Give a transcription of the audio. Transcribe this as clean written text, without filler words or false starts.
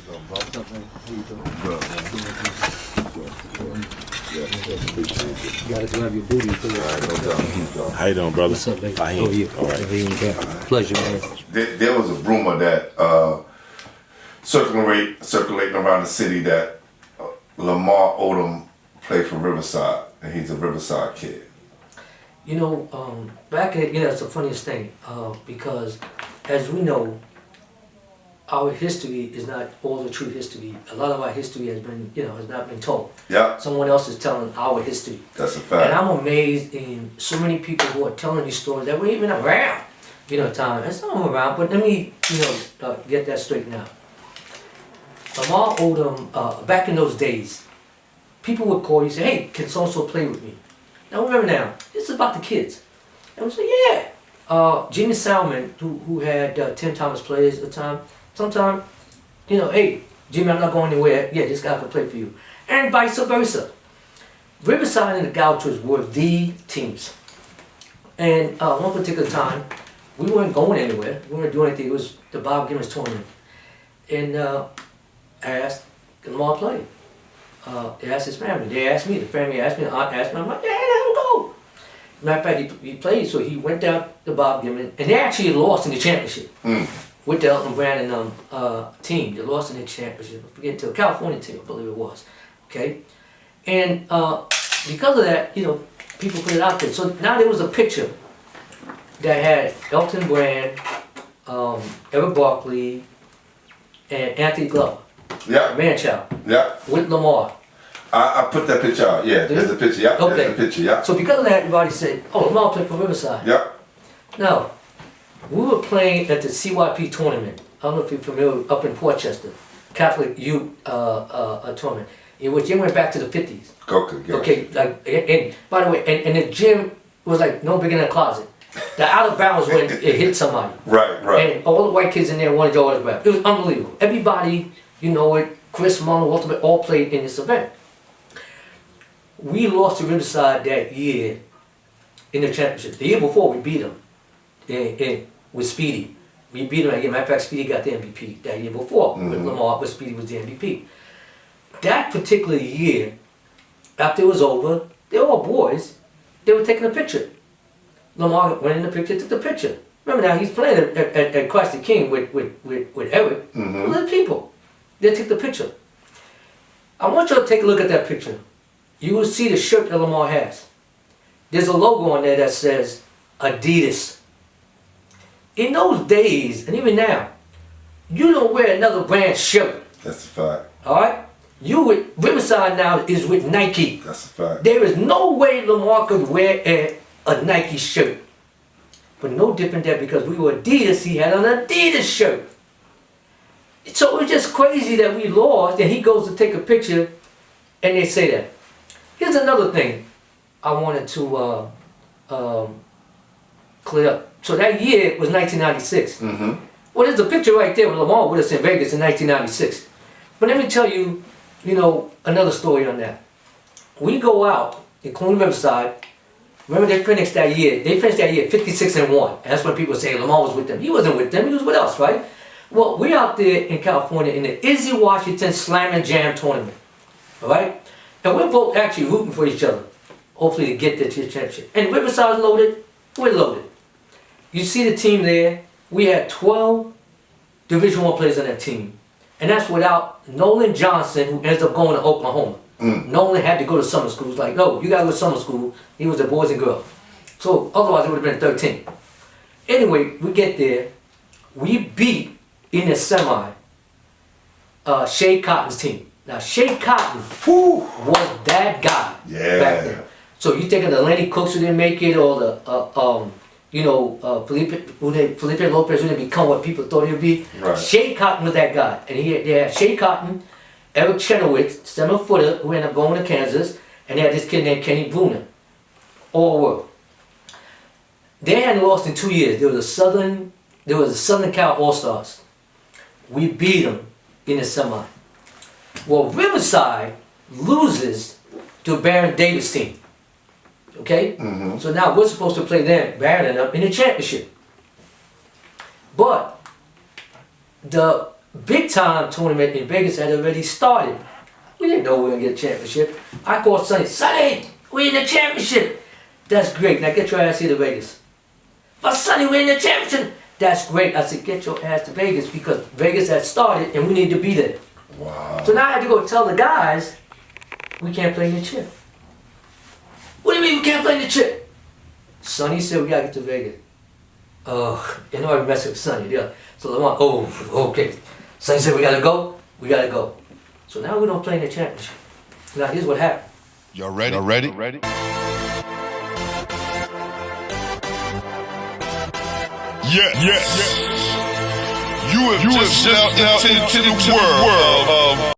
You gotta grab your booty too. How you doing, brother? What's up, baby? Fahim. Oh, yeah. All right. Pleasure, man. There was a rumor that circulating around the city that Lamar Odom played for Riverside, and he's a Riverside kid. You know, it's the funniest thing, because as we know, our history is not all the true history. A lot of our history has been, has not been told. Yeah, Someone else is telling our history. that's a And fact. I'm amazed in so many people who are telling these stories that weren't even around, time. And some of them around, but let me, get that straight now. Lamar Odom, back in those days, people would call you and say, hey, can so-and-so play with me? Now remember now, this is about the kids. And we say, yeah. Jimmy Salmon, who had 10 Thomas players at the time, sometimes, hey, Jimmy, I'm not going anywhere. Yeah, this guy can play for you. And vice versa. Riverside and the Gauchos were the teams. And one particular time, we weren't going anywhere. We weren't doing anything. It was the Bob Gibbons tournament. And I asked Lamar to play. They asked his family. They asked me. The family asked me. The aunt asked me. I'm like, yeah, let him go. Matter of fact, he played, so he went down to Bob Gibbons. And they actually lost in the championship. With the Elton Brandon team. They lost in the championship. I forget to a California team, I believe it was. Okay? And because of that, people put it out there. So now there was a picture that had Elton Brand, Eric Barkley, and Anthony Glover, Yeah, man-child, yeah. with Lamar. I put that picture out. Yeah, there's a picture. Yeah, Okay. there's a picture. Yeah, So because of that, everybody said, oh, Lamar played for Riverside. yeah. Now, we were playing at the CYP tournament. I don't know if you're familiar, up in Portchester, Catholic Youth tournament, in which it went back to the 50s. Okay, yeah. Okay, and by the way, and the gym was like no bigger than a closet. The out of bounds when it hit somebody. Right, right. And all the white kids in there wanted to autograph. It was unbelievable. Everybody, Chris Mullin, Walter, all played in this event. We lost to Riverside that year in the championship. The year before, we beat them with Speedy. We beat them again. Matter of fact, Speedy got the MVP that year before with Lamar, but Speedy was the MVP. That particular year, after it was over, they were all boys. They were taking a picture. Lamar went in the picture, took the picture. Remember now, he's playing at Christ the King with Eric. Those are the people. They took the picture. I want you to take a look at that picture. You will see the shirt that Lamar has. There's a logo on there that says Adidas. In those days, and even now, you don't wear another brand shirt. That's a fact. Alright? You with Riverside now is with Nike. That's a fact. There is no way Lamar could wear a Nike shirt. But no different that because we were Adidas, he had an Adidas shirt. So it was just crazy that we lost and he goes to take a picture and they say that. Here's another thing I wanted to clear up. So that year was 1996. Well, there's a picture right there with Lamar with us in Vegas in 1996. But let me tell you, another story on that. We go out, including Riverside. Remember they finished that year. They finished that year 56-1. And that's when people say Lamar was with them. He wasn't with them. He was with us, right? Well, we're out there in California in the Izzy Washington Slam and Jam tournament. All right? And we're both actually rooting for each other. Hopefully to get the championship. And Riverside's loaded. We're loaded. You see the team there. We had 12 Division I players on that team. And that's without Nolan Johnson, who ends up going to Oklahoma. Nolan had to go to summer school. He was like, no, you gotta go to summer school. He was a boys and girls. So otherwise it would have been 13. Anyway, we get there. We beat in the semi Shea Cotton's team. Now Shea Cotton was that guy back then. So you thinking the Lenny Cooks who didn't make it, or the Felipe Lopez who didn't become what people thought he would be. Right. Shea Cotton was that guy, and they had Shea Cotton, Eric Chenoweth, 7-footer, who ended up going to Kansas, and they had this kid named Kenny Bruner. All world. They hadn't lost in 2 years. There was a Southern Cal All Stars. We beat them in the semi. Well, Riverside loses to Baron Davis team. Okay? So now we're supposed to play them, Baron, up in the championship. But the big time tournament in Vegas had already started. We didn't know we were gonna get a championship. I called Sonny, Sonny, we in the championship. That's great. Now get your ass here to Vegas. But Sonny, we're in the championship. That's great. I said, get your ass to Vegas because Vegas had started and we need to be there. Wow. So now I had to go tell the guys, we can't play in the chip. What do you mean we can't play in the chip? Sonny said we gotta get to Vegas. You know I messed with Sonny. Yeah. So Lamar, okay. Sonny said we gotta go. We gotta go. So now we don't play in the championship. Now here's what happened. Y'all ready? Y'all ready? Yeah. You have just stepped out into the world of